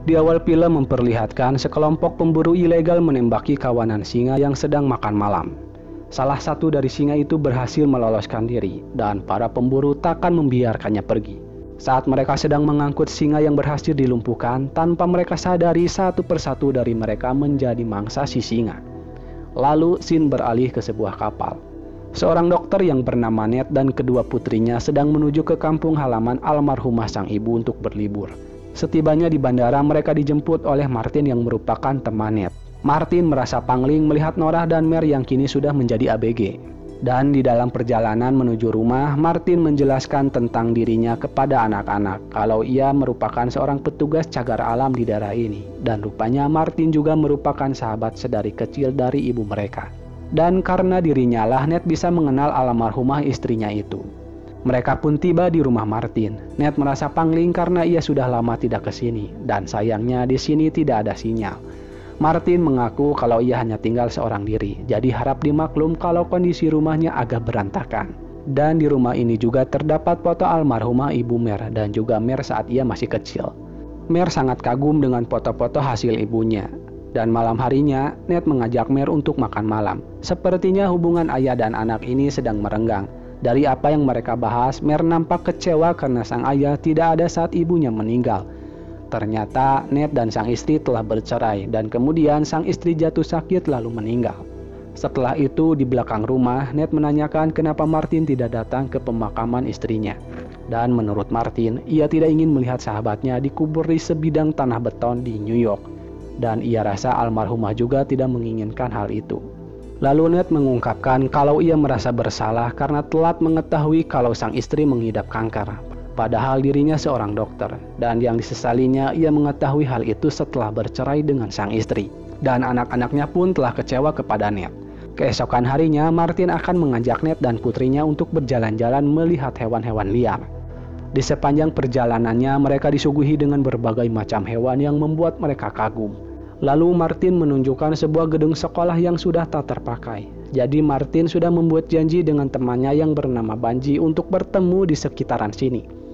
Di awal film memperlihatkan sekelompok pemburu ilegal menembaki kawanan singa yang sedang makan malam. Salah satu dari singa itu berhasil meloloskan diri dan para pemburu takkan membiarkannya pergi. Saat mereka sedang mengangkut singa yang berhasil dilumpuhkan, tanpa mereka sadari satu persatu dari mereka menjadi mangsa si singa. Lalu scene beralih ke sebuah kapal. Seorang dokter yang bernama Ned dan kedua putrinya sedang menuju ke kampung halaman almarhumah sang ibu untuk berlibur. Setibanya di bandara, mereka dijemput oleh Martin yang merupakan teman Ned. Martin merasa pangling melihat Norah dan Mare yang kini sudah menjadi ABG. Dan di dalam perjalanan menuju rumah, Martin menjelaskan tentang dirinya kepada anak-anak kalau ia merupakan seorang petugas cagar alam di daerah ini. Dan rupanya Martin juga merupakan sahabat sedari kecil dari ibu mereka. Dan karena dirinya lah Ned bisa mengenal almarhumah istrinya itu. Mereka pun tiba di rumah Martin. Ned merasa pangling karena ia sudah lama tidak ke sini dan sayangnya di sini tidak ada sinyal. Martin mengaku kalau ia hanya tinggal seorang diri, jadi harap dimaklum kalau kondisi rumahnya agak berantakan. Dan di rumah ini juga terdapat foto almarhumah ibu Mare dan juga Mare saat ia masih kecil. Mare sangat kagum dengan foto-foto hasil ibunya. Dan malam harinya, Ned mengajak Mare untuk makan malam. Sepertinya hubungan ayah dan anak ini sedang merenggang. Dari apa yang mereka bahas, Mare nampak kecewa karena sang ayah tidak ada saat ibunya meninggal. Ternyata Ned dan sang istri telah bercerai dan kemudian sang istri jatuh sakit lalu meninggal. Setelah itu di belakang rumah, Ned menanyakan kenapa Martin tidak datang ke pemakaman istrinya. Dan menurut Martin, ia tidak ingin melihat sahabatnya dikubur di sebidang tanah beton di New York. Dan ia rasa almarhumah juga tidak menginginkan hal itu. Lalu Ned mengungkapkan kalau ia merasa bersalah karena telat mengetahui kalau sang istri mengidap kanker. Padahal dirinya seorang dokter, dan yang disesalinya ia mengetahui hal itu setelah bercerai dengan sang istri. Dan anak-anaknya pun telah kecewa kepada Ned. Keesokan harinya, Martin akan mengajak Ned dan putrinya untuk berjalan-jalan melihat hewan-hewan liar. Di sepanjang perjalanannya, mereka disuguhi dengan berbagai macam hewan yang membuat mereka kagum. Lalu Martin menunjukkan sebuah gedung sekolah yang sudah tak terpakai. Jadi Martin sudah membuat janji dengan temannya yang bernama Banji untuk bertemu di sekitaran sini.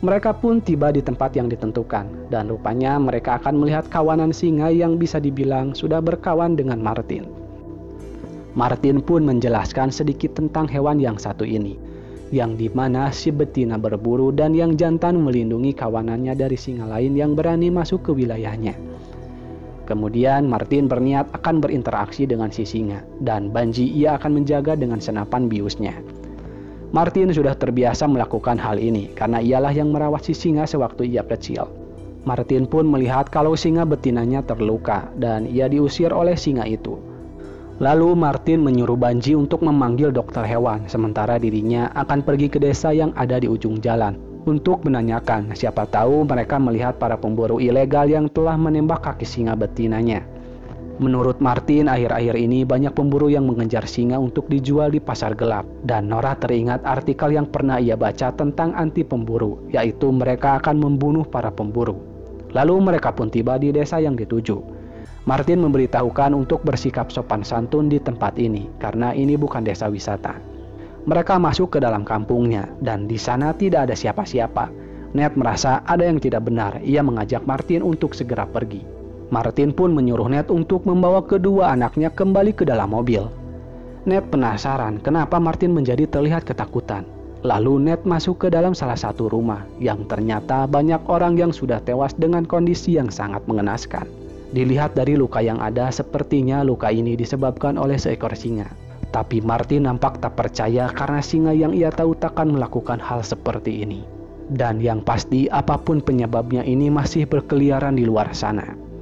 Mereka pun tiba di tempat yang ditentukan, dan rupanya mereka akan melihat kawanan singa yang bisa dibilang sudah berkawan dengan Martin. Martin pun menjelaskan sedikit tentang hewan yang satu ini, yang dimana si betina berburu dan yang jantan melindungi kawanannya dari singa lain yang berani masuk ke wilayahnya. Kemudian Martin berniat akan berinteraksi dengan si singa, dan Banji ia akan menjaga dengan senapan biusnya. Martin sudah terbiasa melakukan hal ini karena ialah yang merawat si singa sewaktu ia kecil. Martin pun melihat kalau singa betinanya terluka dan ia diusir oleh singa itu. Lalu Martin menyuruh Banji untuk memanggil dokter hewan, sementara dirinya akan pergi ke desa yang ada di ujung jalan untuk menanyakan siapa tahu mereka melihat para pemburu ilegal yang telah menembak kaki singa betinanya. Menurut Martin, akhir-akhir ini banyak pemburu yang mengejar singa untuk dijual di pasar gelap. Dan Norah teringat artikel yang pernah ia baca tentang anti pemburu, yaitu mereka akan membunuh para pemburu. Lalu mereka pun tiba di desa yang dituju. Martin memberitahukan untuk bersikap sopan santun di tempat ini, karena ini bukan desa wisata. Mereka masuk ke dalam kampungnya, dan di sana tidak ada siapa-siapa. Ned merasa ada yang tidak benar, ia mengajak Martin untuk segera pergi. Martin pun menyuruh Ned untuk membawa kedua anaknya kembali ke dalam mobil. Ned penasaran kenapa Martin menjadi terlihat ketakutan. Lalu Ned masuk ke dalam salah satu rumah yang ternyata banyak orang yang sudah tewas dengan kondisi yang sangat mengenaskan. Dilihat dari luka yang ada, sepertinya luka ini disebabkan oleh seekor singa. Tapi Martin nampak tak percaya karena singa yang ia tahu takkan melakukan hal seperti ini. Dan yang pasti apapun penyebabnya ini masih berkeliaran di luar sana.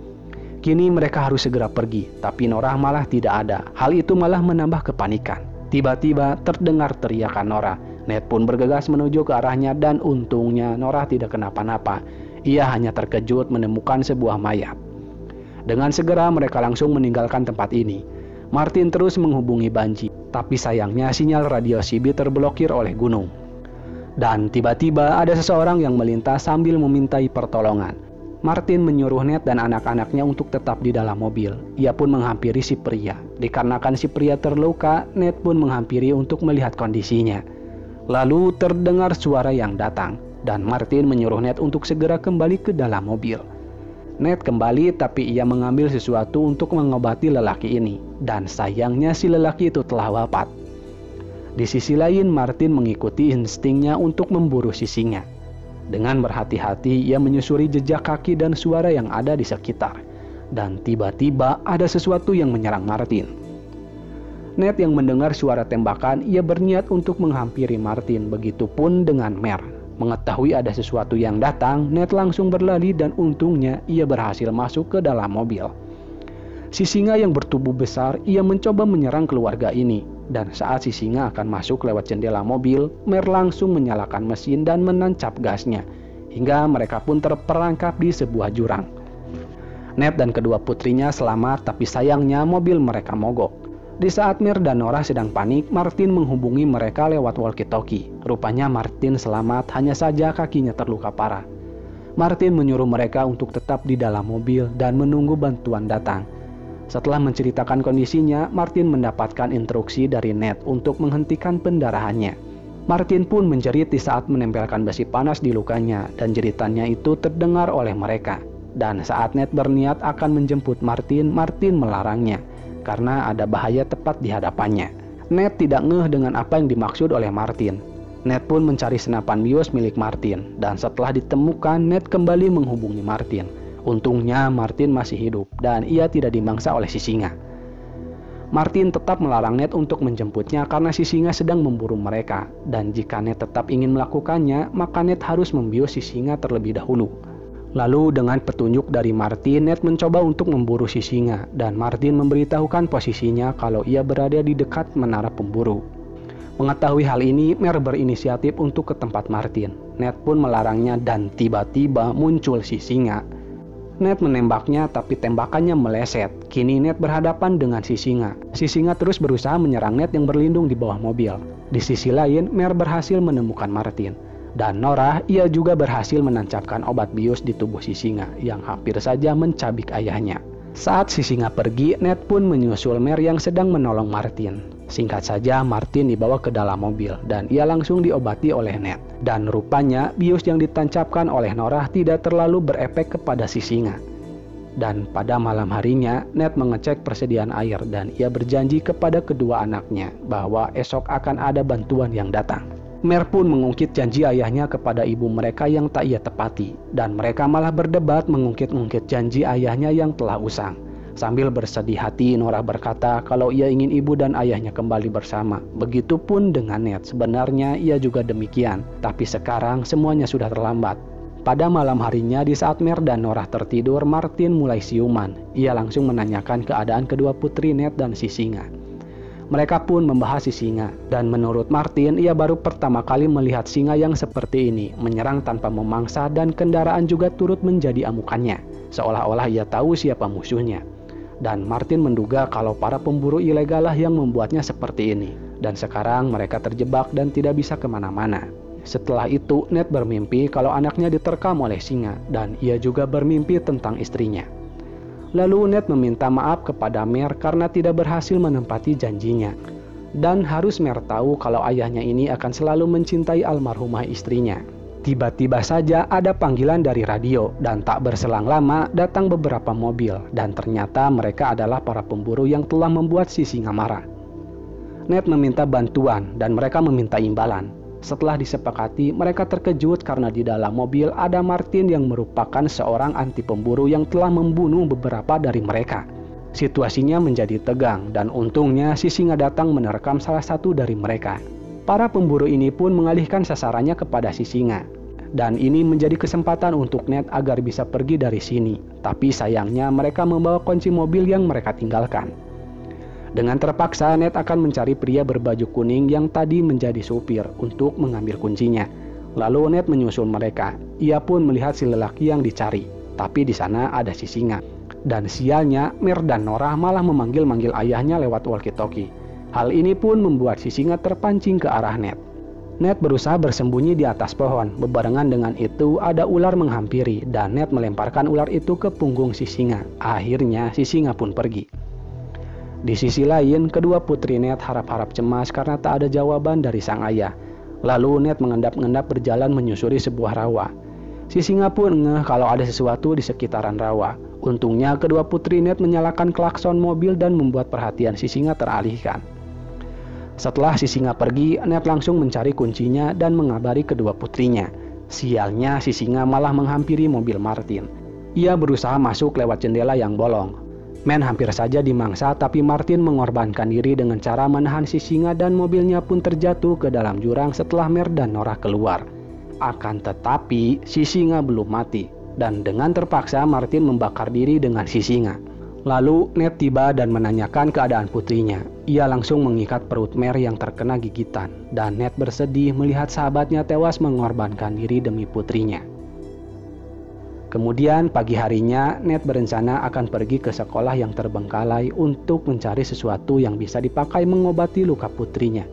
Kini mereka harus segera pergi, tapi Norah malah tidak ada. Hal itu malah menambah kepanikan. Tiba-tiba terdengar teriakan Norah. Ned pun bergegas menuju ke arahnya dan untungnya Norah tidak kenapa-napa. Ia hanya terkejut menemukan sebuah mayat. Dengan segera mereka langsung meninggalkan tempat ini. Martin terus menghubungi Banji, tapi sayangnya sinyal radio CB terblokir oleh gunung. Dan tiba-tiba ada seseorang yang melintas sambil memintai pertolongan. Martin menyuruh Ned dan anak-anaknya untuk tetap di dalam mobil. Ia pun menghampiri si pria. Dikarenakan si pria terluka, Ned pun menghampiri untuk melihat kondisinya. Lalu terdengar suara yang datang, dan Martin menyuruh Ned untuk segera kembali ke dalam mobil. Ned kembali, tapi ia mengambil sesuatu untuk mengobati lelaki ini, dan sayangnya si lelaki itu telah wafat. Di sisi lain, Martin mengikuti instingnya untuk memburu si singa. Dengan berhati-hati, ia menyusuri jejak kaki dan suara yang ada di sekitar. Dan tiba-tiba ada sesuatu yang menyerang Martin. Ned yang mendengar suara tembakan, ia berniat untuk menghampiri Martin, begitupun dengan Mer. Mengetahui ada sesuatu yang datang, Ned langsung berlari dan untungnya ia berhasil masuk ke dalam mobil. Si singa yang bertubuh besar, ia mencoba menyerang keluarga ini. Dan saat si singa akan masuk lewat jendela mobil, Mer langsung menyalakan mesin dan menancap gasnya, hingga mereka pun terperangkap di sebuah jurang. Ned dan kedua putrinya selamat, tapi sayangnya mobil mereka mogok. Di saat Mer dan Nora sedang panik, Martin menghubungi mereka lewat walkie-talkie. Rupanya Martin selamat, hanya saja kakinya terluka parah. Martin menyuruh mereka untuk tetap di dalam mobil dan menunggu bantuan datang. Setelah menceritakan kondisinya, Martin mendapatkan instruksi dari Ned untuk menghentikan pendarahannya. Martin pun menjerit di saat menempelkan besi panas di lukanya, dan jeritannya itu terdengar oleh mereka. Dan saat Ned berniat akan menjemput Martin, Martin melarangnya karena ada bahaya tepat di hadapannya. Ned tidak ngeh dengan apa yang dimaksud oleh Martin. Ned pun mencari senapan bios milik Martin, dan setelah ditemukan, Ned kembali menghubungi Martin. Untungnya Martin masih hidup dan ia tidak dimangsa oleh si singa. Martin tetap melarang Ned untuk menjemputnya karena si singa sedang memburu mereka, dan jika Ned tetap ingin melakukannya, maka Ned harus membius si singa terlebih dahulu. Lalu dengan petunjuk dari Martin, Ned mencoba untuk memburu si singa, dan Martin memberitahukan posisinya kalau ia berada di dekat menara pemburu. Mengetahui hal ini, Mer berinisiatif untuk ke tempat Martin. Ned pun melarangnya dan tiba-tiba muncul si singa. Ned menembaknya, tapi tembakannya meleset. Kini Ned berhadapan dengan si singa. Si singa terus berusaha menyerang Ned yang berlindung di bawah mobil. Di sisi lain, Mer berhasil menemukan Martin. Dan Nora, ia juga berhasil menancapkan obat bius di tubuh si singa yang hampir saja mencabik ayahnya. Saat si singa pergi, Ned pun menyusul Mer yang sedang menolong Martin. Singkat saja, Martin dibawa ke dalam mobil dan ia langsung diobati oleh Ned. Dan rupanya bius yang ditancapkan oleh Nora tidak terlalu berefek kepada si singa. Dan pada malam harinya, Ned mengecek persediaan air dan ia berjanji kepada kedua anaknya bahwa esok akan ada bantuan yang datang. Mer pun mengungkit janji ayahnya kepada ibu mereka yang tak ia tepati, dan mereka malah berdebat mengungkit-ungkit janji ayahnya yang telah usang. Sambil bersedih hati, Nora berkata kalau ia ingin ibu dan ayahnya kembali bersama. Begitupun dengan Ned, sebenarnya ia juga demikian, tapi sekarang semuanya sudah terlambat. Pada malam harinya, di saat Mer dan Nora tertidur, Martin mulai siuman. Ia langsung menanyakan keadaan kedua putri Ned dan si singa. Mereka pun membahas si singa, dan menurut Martin, ia baru pertama kali melihat singa yang seperti ini, menyerang tanpa memangsa dan kendaraan juga turut menjadi amukannya, seolah-olah ia tahu siapa musuhnya. Dan Martin menduga kalau para pemburu ilegal lah yang membuatnya seperti ini, dan sekarang mereka terjebak dan tidak bisa kemana-mana. Setelah itu, Ned bermimpi kalau anaknya diterkam oleh singa, dan ia juga bermimpi tentang istrinya. Lalu Ned meminta maaf kepada Mer karena tidak berhasil menempati janjinya. Dan harus Mer tahu kalau ayahnya ini akan selalu mencintai almarhumah istrinya. Tiba-tiba saja ada panggilan dari radio dan tak berselang lama datang beberapa mobil dan ternyata mereka adalah para pemburu yang telah membuat si singa marah. Ned meminta bantuan dan mereka meminta imbalan. Setelah disepakati, mereka terkejut karena di dalam mobil ada Martin yang merupakan seorang anti pemburu yang telah membunuh beberapa dari mereka. Situasinya menjadi tegang dan untungnya si singa datang menerkam salah satu dari mereka. Para pemburu ini pun mengalihkan sasarannya kepada si singa. Dan ini menjadi kesempatan untuk Ned agar bisa pergi dari sini. Tapi sayangnya mereka membawa kunci mobil yang mereka tinggalkan. Dengan terpaksa, Ned akan mencari pria berbaju kuning yang tadi menjadi supir untuk mengambil kuncinya. Lalu Ned menyusul mereka. Ia pun melihat si lelaki yang dicari. Tapi di sana ada si singa. Dan sialnya, Mer dan Nora malah memanggil-manggil ayahnya lewat walkie-talkie. Hal ini pun membuat si singa terpancing ke arah Ned. Ned berusaha bersembunyi di atas pohon. Bebarengan dengan itu, ada ular menghampiri dan Ned melemparkan ular itu ke punggung si singa. Akhirnya, si singa pun pergi. Di sisi lain, kedua putri Ned harap-harap cemas karena tak ada jawaban dari sang ayah. Lalu Ned mengendap-endap berjalan menyusuri sebuah rawa. Si singa pun ngeh kalau ada sesuatu di sekitaran rawa. Untungnya kedua putri Ned menyalakan klakson mobil dan membuat perhatian si singa teralihkan. Setelah si singa pergi, Ned langsung mencari kuncinya dan mengabari kedua putrinya. Sialnya, si singa malah menghampiri mobil Martin. Ia berusaha masuk lewat jendela yang bolong. Men hampir saja dimangsa, tapi Martin mengorbankan diri dengan cara menahan si singa dan mobilnya pun terjatuh ke dalam jurang setelah Mer dan Nora keluar. Akan tetapi, si singa belum mati, dan dengan terpaksa Martin membakar diri dengan si singa. Lalu Ned tiba dan menanyakan keadaan putrinya. Ia langsung mengikat perut Mer yang terkena gigitan, dan Ned bersedih melihat sahabatnya tewas mengorbankan diri demi putrinya. Kemudian pagi harinya, Ned berencana akan pergi ke sekolah yang terbengkalai untuk mencari sesuatu yang bisa dipakai mengobati luka putrinya.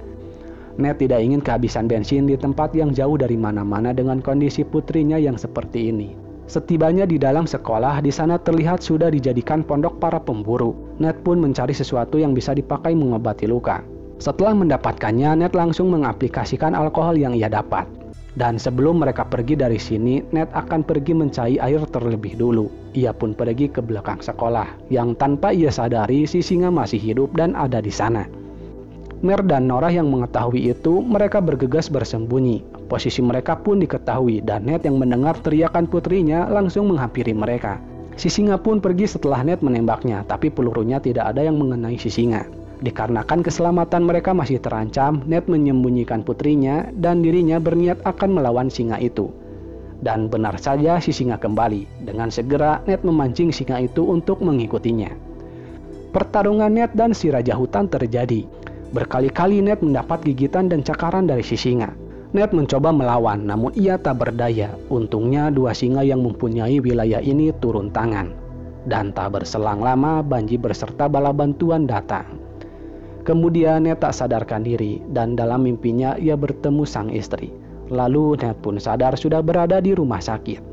Ned tidak ingin kehabisan bensin di tempat yang jauh dari mana-mana dengan kondisi putrinya yang seperti ini. Setibanya di dalam sekolah, di sana terlihat sudah dijadikan pondok para pemburu. Ned pun mencari sesuatu yang bisa dipakai mengobati luka. Setelah mendapatkannya, Ned langsung mengaplikasikan alkohol yang ia dapat. Dan sebelum mereka pergi dari sini, Ned akan pergi mencari air terlebih dulu. Ia pun pergi ke belakang sekolah, yang tanpa ia sadari si singa masih hidup dan ada di sana. Mer dan Nora yang mengetahui itu, mereka bergegas bersembunyi. Posisi mereka pun diketahui, dan Ned yang mendengar teriakan putrinya langsung menghampiri mereka. Si singa pun pergi setelah Ned menembaknya, tapi pelurunya tidak ada yang mengenai si singa. Dikarenakan keselamatan mereka masih terancam, Ned menyembunyikan putrinya dan dirinya berniat akan melawan singa itu. Dan benar saja si singa kembali. Dengan segera Ned memancing singa itu untuk mengikutinya. Pertarungan Ned dan si raja hutan terjadi. Berkali-kali Ned mendapat gigitan dan cakaran dari si singa. Ned mencoba melawan, namun ia tak berdaya. Untungnya dua singa yang mempunyai wilayah ini turun tangan. Dan tak berselang lama, Banji beserta bala bantuan datang. Kemudian Ned tak sadarkan diri, dan dalam mimpinya ia bertemu sang istri. Lalu Ned pun sadar sudah berada di rumah sakit.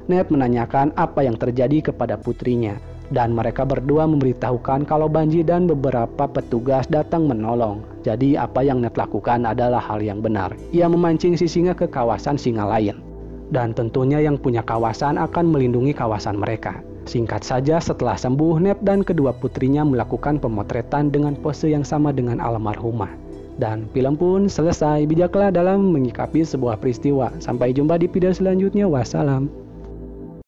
Ned menanyakan apa yang terjadi kepada putrinya, dan mereka berdua memberitahukan kalau Banji dan beberapa petugas datang menolong. Jadi apa yang Ned lakukan adalah hal yang benar. Ia memancing si singa ke kawasan singa lain. Dan tentunya yang punya kawasan akan melindungi kawasan mereka. Singkat saja, setelah sembuh, Ned dan kedua putrinya melakukan pemotretan dengan pose yang sama dengan almarhumah. Dan film pun selesai. Bijaklah dalam menyikapi sebuah peristiwa. Sampai jumpa di video selanjutnya. Wassalam.